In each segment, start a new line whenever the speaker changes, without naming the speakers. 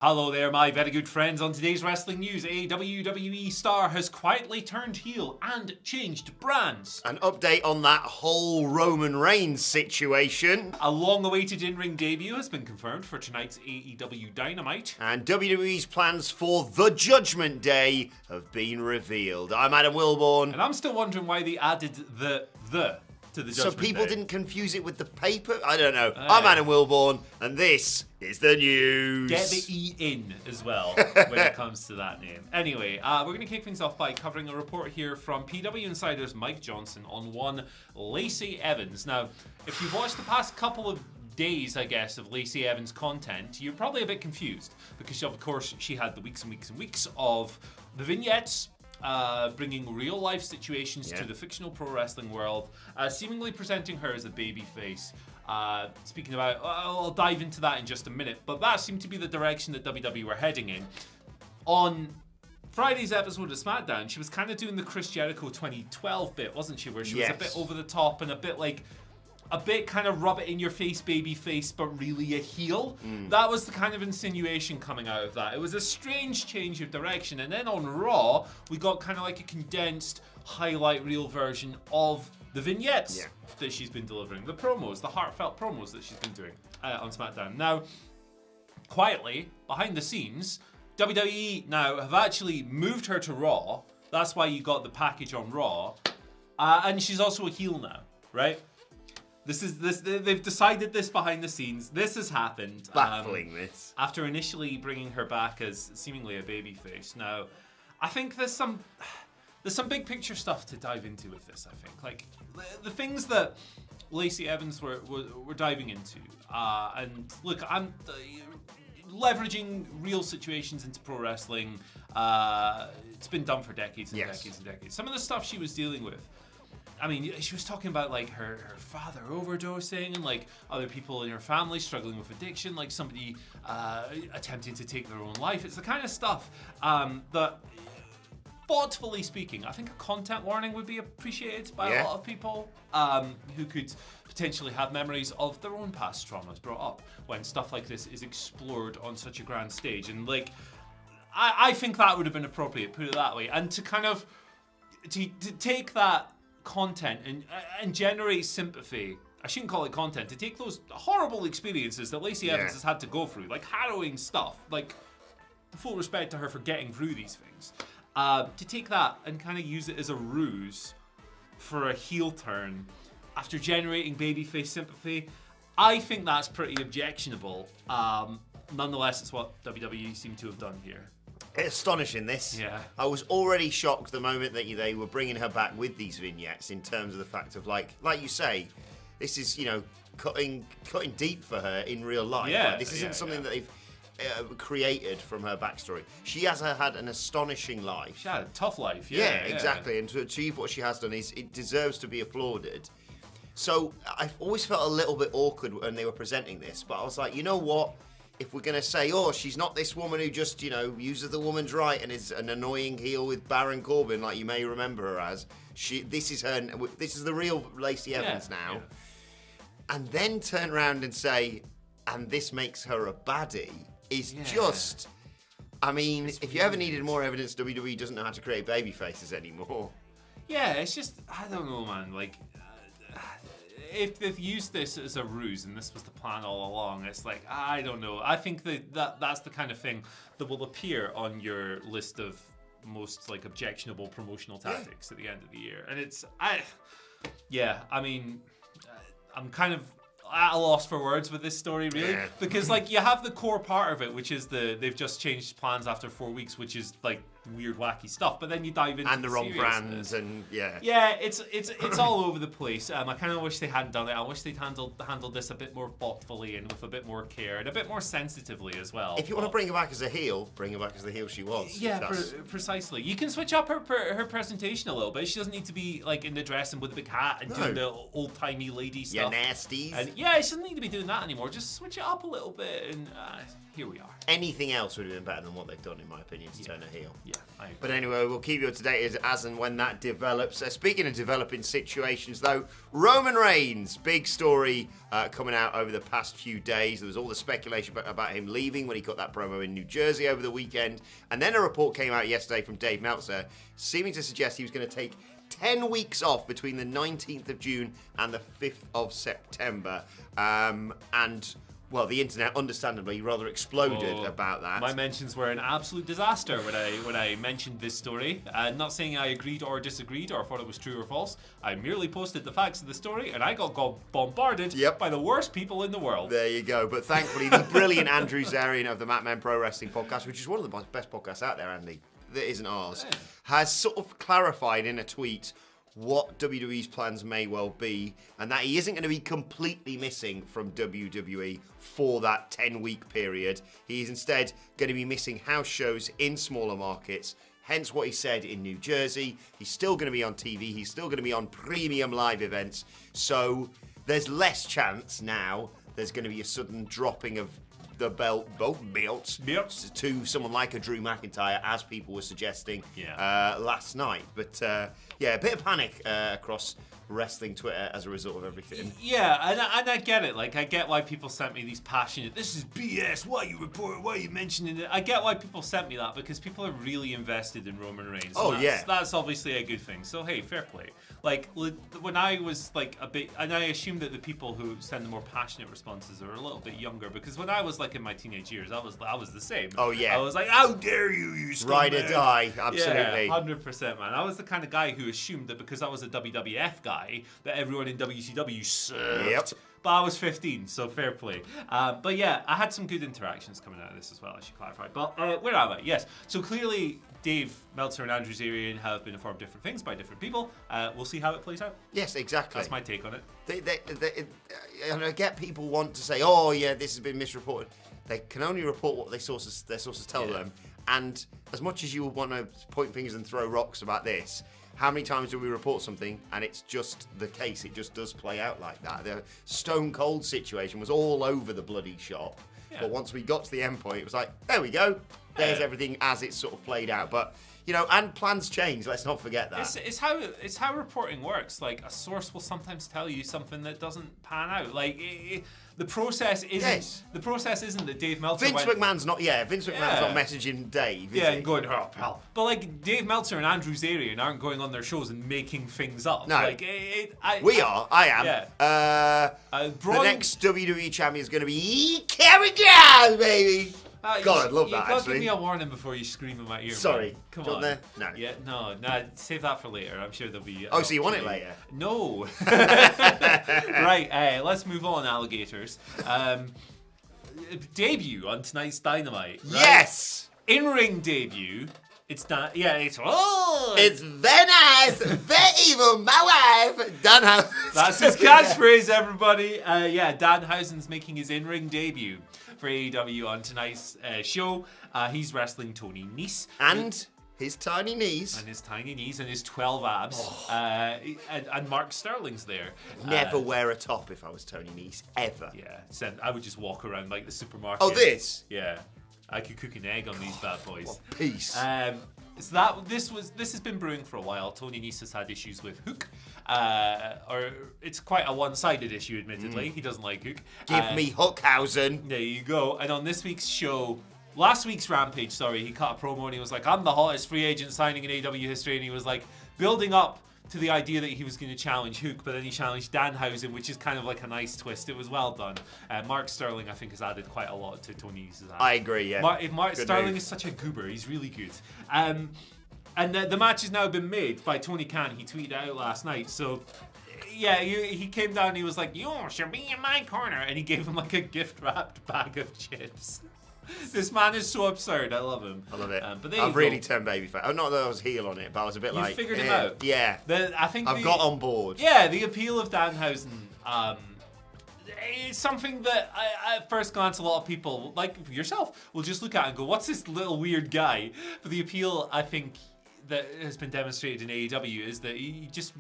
Hello there, my very good friends. On today's wrestling news, a WWE star has quietly turned heel and changed brands.
An update on that whole Roman Reigns situation.
A long-awaited in-ring debut has been confirmed for tonight's AEW Dynamite.
And WWE's plans for the Judgment Day have been revealed. I'm Adam Wilborn.
And I'm still wondering why they added the to the Judgment
So people
Day.
didn't confuse it with the paper? I don't know. I'm Adam Wilborn, and this is the news.
Get the E in as well when it comes to that name. Anyway, we're going to kick things off by covering a report here from PW Insider's Mike Johnson on one Lacey Evans. Now, if you've watched the past couple of days, I guess, of Lacey Evans' content, you're probably a bit confused because, of course, she had the weeks and weeks and weeks of the vignettes bringing real-life situations to the fictional pro wrestling world, seemingly presenting her as a babyface. Speaking about, I'll dive into that in just a minute, but that seemed to be the direction that WWE were heading in. On Friday's episode of SmackDown, she was kind of doing the Chris Jericho 2012 bit, wasn't she? Where she was a bit over the top and a bit kind of rub it in your face, baby face, but really a heel. That was the kind of insinuation coming out of that. It was a strange change of direction. And then on Raw, we got kind of like a condensed highlight reel version of the vignettes that she's been delivering. The promos, the heartfelt promos that she's been doing on SmackDown. Now, quietly, behind the scenes, WWE now have actually moved her to Raw. That's why you got the package on Raw. And she's also a heel now, right? They've decided this behind the scenes. This has happened.
Baffling this.
After initially bringing her back as seemingly a babyface. Now, I think there's some big picture stuff to dive into with this, I think. Like, the things that Lacey Evans were diving into. And look, I'm leveraging real situations into pro wrestling. It's been done for decades and decades and decades. Some of the stuff she was dealing with, I mean, she was talking about like her father overdosing and like other people in her family struggling with addiction, like somebody attempting to take their own life. It's the kind of stuff that, thoughtfully speaking, I think a content warning would be appreciated by a lot of people who could potentially have memories of their own past traumas brought up when stuff like this is explored on such a grand stage. And like, I think that would have been appropriate, put it that way. And to kind of to take that content and generate sympathy. I shouldn't call it content. To take those horrible experiences that Lacey Evans has had to go through, like harrowing stuff, like full respect to her for getting through these things, to take that and kind of use it as a ruse for a heel turn after generating babyface sympathy, I think that's pretty objectionable. Nonetheless, it's what WWE seem to have done here.
It's astonishing, this.
Yeah.
I was already shocked the moment that they were bringing her back with these vignettes in terms of the fact of, like you say, this is, cutting deep for her in real life.
Yeah,
like, this isn't something that they've created from her backstory. She has had an astonishing life.
She had a tough life,
Yeah, exactly. And to achieve what she has done, it deserves to be applauded. So I've always felt a little bit awkward when they were presenting this, but I was like, you know what? If we're going to say, she's not this woman who just, uses the woman's right and is an annoying heel with Baron Corbin, like you may remember her as, this is the real Lacey Evans now. Yeah. And then turn around and say, and this makes her a baddie, is just, I mean, it's if you ever needed more evidence, WWE doesn't know how to create baby faces anymore.
Yeah, it's just, I don't know, man, like, if they've used this as a ruse and this was the plan all along, it's like, I don't know. I think that's the kind of thing that will appear on your list of most like objectionable promotional tactics at the end of the year. And I'm kind of at a loss for words with this story, really, because like you have the core part of it, which is they've just changed plans after 4 weeks, which is like weird, wacky stuff. But then you dive into
and the wrong brands and
it's all over the place. I kind of wish they hadn't done it. I wish they'd handled this a bit more thoughtfully and with a bit more care and a bit more sensitively as well.
If you want to bring her back as a heel, bring her back as the heel she was.
Yeah, precisely. You can switch up her presentation a little bit. She doesn't need to be like in the dress and with a big hat and doing the old timey lady stuff.
Yeah, nasties.
And she doesn't need to be doing that anymore. Just switch it up a little bit, and here we are.
Anything else would have been better than what they've done, in my opinion, to turn her heel.
Yeah, I agree.
But anyway, we'll keep you up to date as and when that develops. Speaking of developing situations, though, Roman Reigns, big story coming out over the past few days. There was all the speculation about him leaving when he got that promo in New Jersey over the weekend. And then a report came out yesterday from Dave Meltzer, seeming to suggest he was going to take 10 weeks off between the 19th of June and the 5th of September. Well, the internet, understandably, rather exploded about that.
My mentions were an absolute disaster when I mentioned this story. Not saying I agreed or disagreed or thought it was true or false. I merely posted the facts of the story, and I got bombarded by the worst people in the world.
There you go. But thankfully, the brilliant Andrew Zarian of the Mat Men Pro Wrestling Podcast, which is one of the best podcasts out there, Andy, that isn't ours, has sort of clarified in a tweet what WWE's plans may well be, and that he isn't going to be completely missing from WWE for that 10-week period. He's instead going to be missing house shows in smaller markets, hence what he said in New Jersey. He's still going to be on TV, he's still going to be on premium live events, so there's less chance now there's going to be a sudden dropping of the both belts to someone like a Drew McIntyre, as people were suggesting last night. But a bit of panic across wrestling Twitter as a result of everything.
Yeah, and I get it. Like, I get why people sent me these passionate, this is BS, why you report, why you mentioning it. I get why people sent me that, because people are really invested in Roman Reigns. That's obviously a good thing. So, hey, fair play. Like, when I was like a bit, and I assume that the people who send the more passionate responses are a little bit younger, because when I was like in my teenage years, I was the same.
Oh yeah.
I was like, how dare you scumbag.
Ride or die, absolutely.
Yeah, 100%, man. I was the kind of guy who assumed that because I was a WWF guy, that everyone in WCW sucked.
Yep.
But I was 15, so fair play. But yeah, I had some good interactions coming out of this as well, I should clarify. But where am I? Yes. So clearly, Dave Meltzer and Andrew Zarian have been informed different things by different people. We'll see how it plays out.
Yes, exactly.
That's my take on it.
And I get people want to say, oh yeah, this has been misreported. They can only report what their sources tell them. And as much as you want to point fingers and throw rocks about this, how many times do we report something and it's just the case? It just does play out like that. The Stone Cold situation was all over the bloody shop. Yeah. But once we got to the end point, it was like, there we go. There's everything as it's sort of played out. But, you know, and plans change. Let's not forget that.
It's how reporting works. Like, a source will sometimes tell you something that doesn't pan out. Like, the process isn't that Dave Meltzer
Vince McMahon's not messaging Dave, is he?
And going, oh, pal. But, like, Dave Meltzer and Andrew Zarian aren't going on their shows and making things up.
No.
Like,
I am.
Yeah.
The next WWE champion is going to be Kevin Gas, baby. God, I'd love that, actually.
You've got to give me a warning before you scream in my ear.
Sorry.
Man. Come
on.
on.
There? No.
Yeah, no, save that for later. I'm sure there'll be...
Oh, so you want it later?
No. Right, let's move on, alligators. Debut on tonight's Dynamite, right?
Yes!
In-ring debut. It's very nice,
very evil, my wife, Danhausen.
That's his catchphrase, everybody. Danhausen's making his in-ring debut for AEW on tonight's show. He's wrestling Tony Nese.
And his tiny knees.
And his 12 abs. And Mark Sterling's there.
Never wear a top if I was Tony Nese, ever.
Yeah, I would just walk around like the supermarket.
Oh, this?
Yeah. I could cook an egg on these bad boys.
What peace.
So this has been brewing for a while. Tony Nese has had issues with Hook, or it's quite a one-sided issue, admittedly. He doesn't like Hook.
Give me Hookhausen.
There you go. And on this week's show, last week's Rampage, he cut a promo and he was like, "I'm the hottest free agent signing in AEW history," and he was like building up to the idea that he was going to challenge Hook, but then he challenged Danhausen, which is kind of like a nice twist. It was well done. Mark Sterling, I think, has added quite a lot to Tony Nese's act.
I agree, yeah.
Mark Sterling is such a goober. He's really good. And the match has now been made by Tony Khan. He tweeted out last night. So, yeah, he came down and he was like, "You should be in my corner." And he gave him like a gift-wrapped bag of chips. This man is so absurd. I love him.
I love it.
But
I've really turned babyface. Oh, not that I was heel on it, but I was a bit like...
You figured him out?
Yeah. I've got on board.
Yeah, the appeal of Danhausen, it's something that at first glance a lot of people, like yourself, will just look at and go, "What's this little weird guy?" But the appeal, I think, that has been demonstrated in AEW is that he just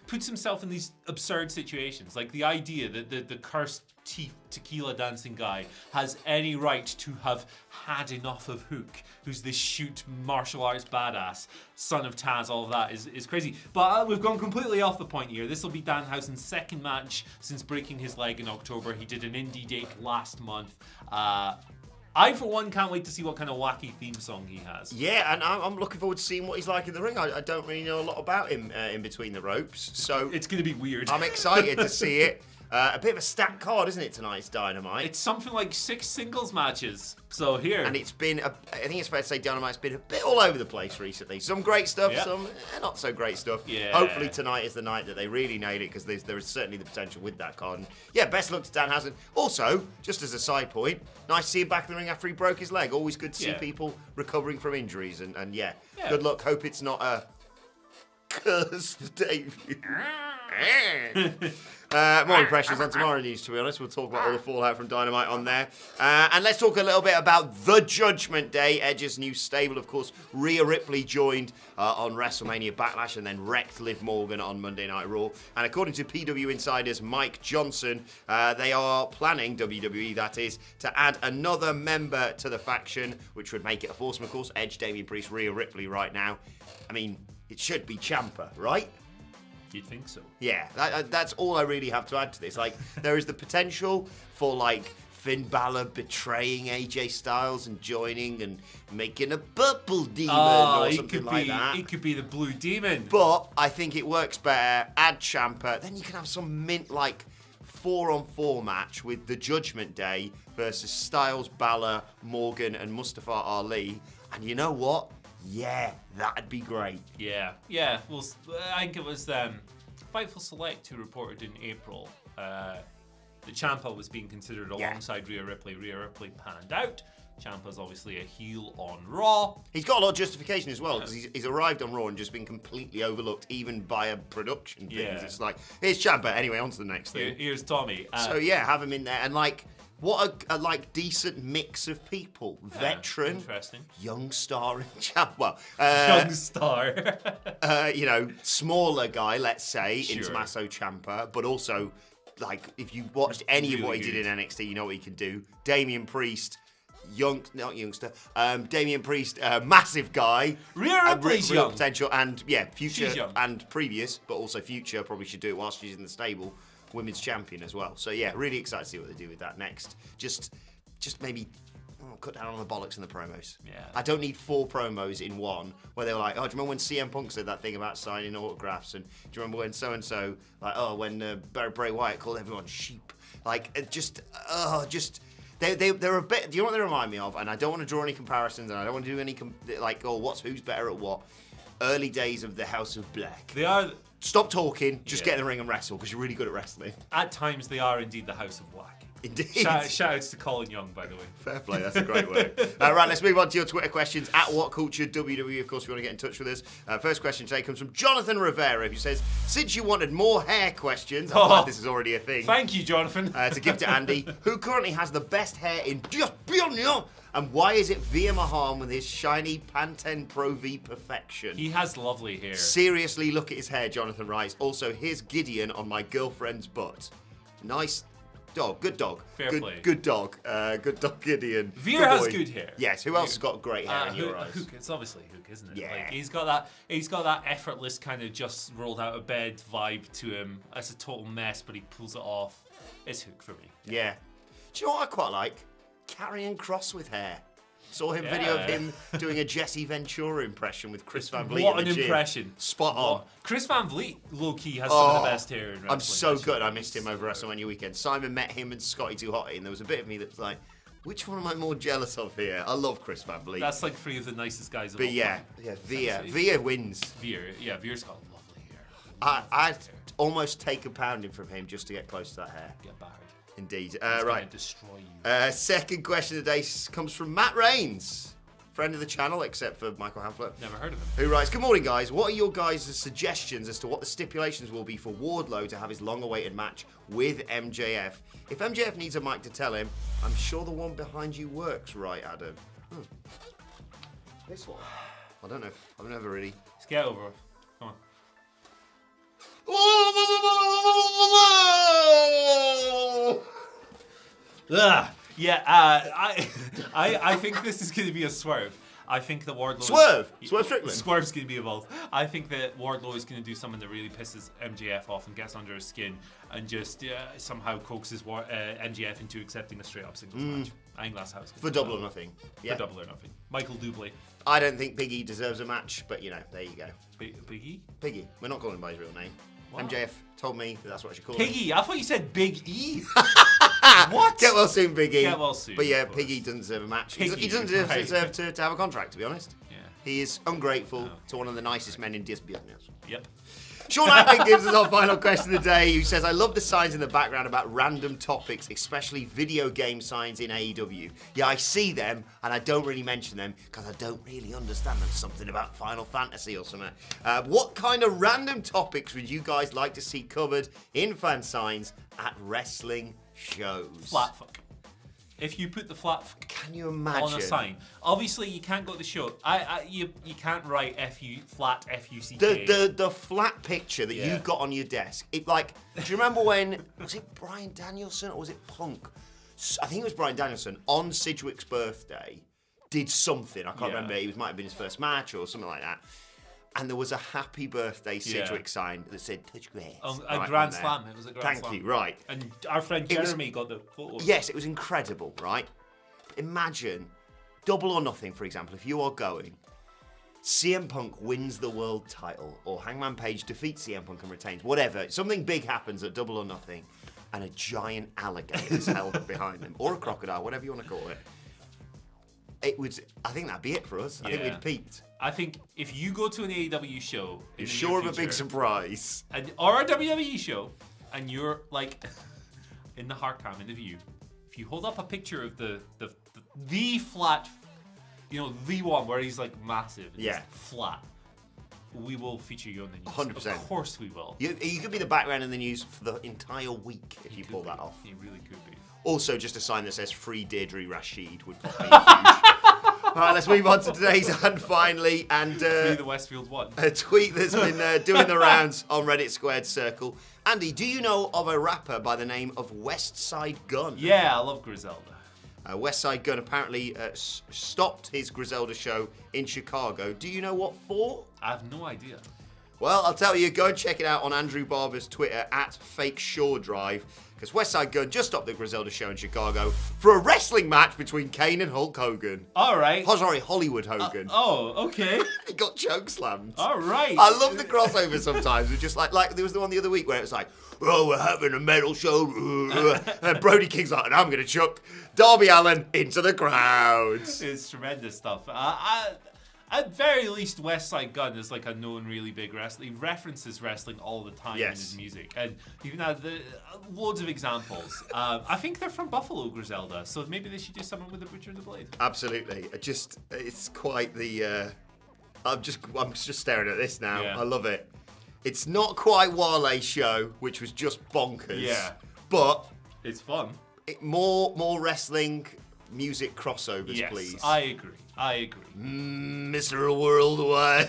puts himself in these absurd situations. Like the idea that the cursed teeth tequila dancing guy has any right to have had enough of Hook, who's this shoot martial arts badass, son of Taz, all of that is crazy. But we've gone completely off the point here. This will be Danhausen's second match since breaking his leg in October. He did an indie date last month. I, for one, can't wait to see what kind of wacky theme song he has.
Yeah, and I'm looking forward to seeing what he's like in the ring. I don't really know a lot about him in between the ropes, so
it's going to be weird.
I'm excited to see it. A bit of a stacked card, isn't it, tonight's Dynamite?
It's something like 6 singles matches. So here.
And it's been, I think it's fair to say Dynamite's been a bit all over the place recently. Some great stuff, some not so great stuff.
Yeah.
Hopefully tonight is the night that they really nail it, because there is certainly the potential with that card. And yeah, best luck to Danhausen. Also, just as a side point, nice to see him back in the ring after he broke his leg. Always good to see people recovering from injuries. And good luck. Hope it's not a cursed debut. More impressions on tomorrow news, to be honest. We'll talk about all the fallout from Dynamite on there. And let's talk a little bit about the Judgment Day. Edge's new stable, of course. Rhea Ripley joined on WrestleMania Backlash and then wrecked Liv Morgan on Monday Night Raw. And according to PW Insider's Mike Johnson, they are planning, WWE that is, to add another member to the faction, which would make it a foursome, of course. Edge, Damian Priest, Rhea Ripley right now. I mean, it should be Ciampa, right?
You'd think so.
Yeah, that's all I really have to add to this. Like, there is the potential for, like, Finn Balor betraying AJ Styles and joining and making a purple demon or something like that.
It could be the blue demon.
But I think it works better. Add Ciampa. Then you can have some mint, like, 4-on-4 match with the Judgment Day versus Styles, Balor, Morgan, and Mustafa Ali. And you know what? Yeah, that'd be great.
Yeah. Well, I think it was Fightful Select who reported in April that Ciampa was being considered alongside Rhea Ripley. Rhea Ripley panned out. Ciampa's obviously a heel on Raw.
He's got a lot of justification as well, because he's arrived on Raw and just been completely overlooked, even by a production things. Yeah. It's like, here's Ciampa. Anyway, on to the next thing.
Here's Tommy.
So yeah, have him in there, and like, what a like decent mix of people. Veteran,
interesting,
young star in Ciampa.
Young star.
Smaller guy, let's say, in Tommaso Ciampa, but also, like, if you watched any of what he did in NXT, you know what he can do. Damian Priest. Damian Priest, massive guy.
Rhea Ripley's
real
young.
Potential, and future and previous, but also future. Probably should do it whilst she's in the stable. Women's champion as well. So yeah, really excited to see what they do with that next. Just maybe cut down on the bollocks in the promos.
Yeah.
I don't need 4 promos in one where they were like, oh, do you remember when CM Punk said that thing about signing autographs? And do you remember when so-and-so, like, oh, when Bray Wyatt called everyone sheep? Like, they're a bit, do you know what they remind me of? And I don't want to draw any comparisons, and I don't want to do any, who's better at what? Early days of the House of Black.
They are.
Stop talking, just get in the ring and wrestle, because you're really good at wrestling.
At times, they are indeed the House of Black.
Indeed.
Shout outs to Colin Young, by the way.
Fair play, that's a great word. Right, let's move on to your Twitter questions. At WhatCulture WWE, of course, if you want to get in touch with us. First question today comes from Jonathan Rivera, who says, since you wanted more hair questions, I'm glad this is already a thing.
Thank you, Jonathan.
To give to Andy, who currently has the best hair in Pyongyang? And why is it Veer Mahan with his shiny Pantene Pro V perfection?
He has lovely hair.
Seriously, look at his hair, Jonathan writes. Also, here's Gideon on my girlfriend's butt. Nice dog. Good dog.
Fair play.
Good dog. Good dog, Gideon.
Veer has good hair.
Yes. Who else has got great hair in your eyes?
Hook. It's obviously Hook, isn't it?
Yeah.
Like, he's got that effortless kind of just rolled out of bed vibe to him. It's a total mess, but he pulls it off. It's Hook for me.
Yeah. Do you know what I quite like? Karrion Kross with hair. Saw him video of him doing a Jesse Ventura impression with Chris Van Vliet.
What
in the
an
gym.
impression.
Spot on.
Chris Van Vliet, low-key, has some of the best hair in wrestling.
I'm so good. I missed him over WrestleMania weekend. Simon met him and Scotty 2 Hotty, and there was a bit of me that was like, which one am I more jealous of here? I love Chris Van Vliet.
That's like 3 of the nicest guys of
but
all
yeah,
time.
Veer wins.
Veer's got lovely hair.
I'd almost take a pounding from him just to get close to that hair.
Get barred.
Indeed.
He's
Right.
gonna destroy you.
Second question of the day comes from Matt Rains. Friend of the channel, except for Michael Hamflet.
Never heard of him.
Who writes, good morning, guys. What are your guys' suggestions as to what the stipulations will be for Wardlow to have his long-awaited match with MJF? If MJF needs a mic to tell him, I'm sure the one behind you works, right, Adam? This one. I don't know. I've never really.
Just get over it. Come on. Ugh. Yeah, I think this is going to be a swerve. I think that Wardlow...
Swerve Strickland.
Swerve's going to be involved. I think that Wardlow is going to do something that really pisses MJF off and gets under his skin and just somehow coaxes MJF into accepting a straight-up singles match. I think that's how it's going to
For Double or Nothing. Yeah.
For Double or Nothing. Michael Dublé.
I don't think Big E deserves a match, but, there you go.
Big E?
Big E. We're not calling him by his real name.
What?
MJF told me that's what I should call him.
Piggy. I thought you said Big E. What?
Get well soon, Big E.
Get well soon.
But yeah, Piggy doesn't deserve a match. He doesn't deserve to have a contract, to be honest.
Yeah.
He is ungrateful to one of the nicest men in this business.
Yep.
Sean Atkin gives us our final question of the day, who says, I love the signs in the background about random topics, especially video game signs in AEW. Yeah, I see them, and I don't really mention them, because I don't really understand them. Something about Final Fantasy or something. What kind of random topics would you guys like to see covered in fan signs at wrestling shows?
Flat fuck. If you put the flat fuck
Can you imagine?
on a sign, obviously you can't go to the show. You can't write flat FUCK.
The flat picture that you've got on your desk. Do you remember when was it Bryan Danielson or was it Punk? I think it was Bryan Danielson on Sidgwick's birthday. Did something I can't remember. It might have been his first match or something like that. And there was a happy birthday Sidgwick sign that said touch grass.
A Grand Slam. It was a Grand Slam.
Thank you, right.
And our friend Jeremy got the photo.
Yes, it was incredible, right? Imagine Double or Nothing, for example, if you are going, CM Punk wins the world title, or Hangman Page defeats CM Punk and retains, whatever. Something big happens at Double or Nothing, and a giant alligator is held behind them, or a crocodile, whatever you want to call it. I think that'd be it for us. I think we'd peaked.
I think if you go to an AEW show,
you're sure of a big surprise,
or a WWE show, and you're in the hard cam in the view, if you hold up a picture of the flat, the one where he's massive, and he's flat, we will feature you on the news.
100%.
Of course we will.
You could be the background in the news for the entire week if you pull that off.
You really could be.
Also, just a sign that says "Free Deirdre Rashid" would be huge. All right, let's move on to today's and finally, and
the Westfield one.
A tweet that's been doing the rounds on Reddit Squared Circle. Andy, do you know of a rapper by the name of West Side Gun?
Yeah, I love Griselda.
West Side Gun apparently stopped his Griselda show in Chicago. Do you know what for?
I have no idea.
Well, I'll tell you, go and check it out on Andrew Barber's Twitter @FakeShoreDrive. Because West Side Gun just stopped the Griselda show in Chicago for a wrestling match between Kane and Hulk Hogan.
All right.
Oh, sorry, Hollywood Hogan.
Okay.
He got chokeslammed.
All right.
I love the crossover sometimes. It's just like there was the one the other week where it was like, oh, we're having a metal show. And Brody King's like, and I'm going to chuck Darby Allin into the crowd.
It's tremendous stuff. At very least, West Side Gun is a known really big wrestler. He references wrestling all the time in his music. And even had loads of examples. I think they're from Buffalo, Griselda. So maybe they should do something with the Butcher and the Blade.
Absolutely. It's quite the... I'm just staring at this now.
Yeah.
I love it. It's not quite Wale's show, which was just bonkers.
Yeah.
But...
it's fun.
More wrestling music crossovers, please.
Yes, I agree.
Mr. Worldwide.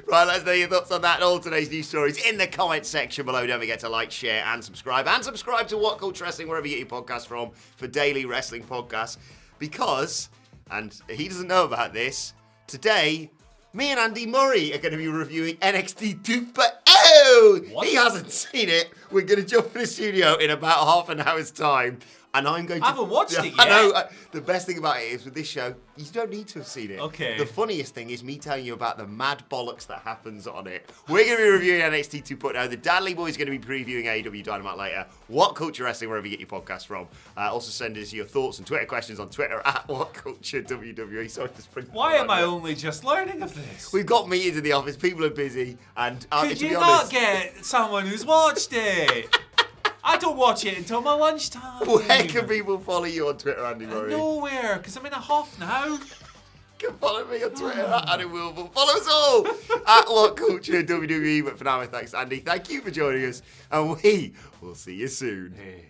Right, let's know your thoughts on that and all today's news stories in the comment section below. Don't forget to like, share, and subscribe. And subscribe to WhatCulture Wrestling, wherever you get your podcasts from, for daily wrestling podcasts. Because, and he doesn't know about this, today, me and Andy Murray are going to be reviewing NXT 2.0. What? He hasn't seen it. We're going to jump in the studio in about half an hour's time. And I'm going to...
I haven't watched it yet.
I know. The best thing about it is with this show, you don't need to have seen it.
Okay.
The funniest thing is me telling you about the mad bollocks that happens on it. We're going to be reviewing NXT 2.0. The Dadley Boy's going to be previewing AEW Dynamite later. WhatCulture Wrestling, wherever you get your podcasts from. Also send us your thoughts and Twitter questions on Twitter @WhatCultureWWE. Sorry to sprinkle.
Why am I only just learning of this?
We've got meetings in the office. People are busy. And
could you not get someone who's watched it? I don't watch it until my lunchtime.
Where can people follow you on Twitter, Andy Murray?
Nowhere, because I'm in a huff now.
You can follow me on Twitter @Andy Wilbur. Follow us all @WhatCulture WWE. But for now, thanks, Andy. Thank you for joining us, and we will see you soon.
Hey.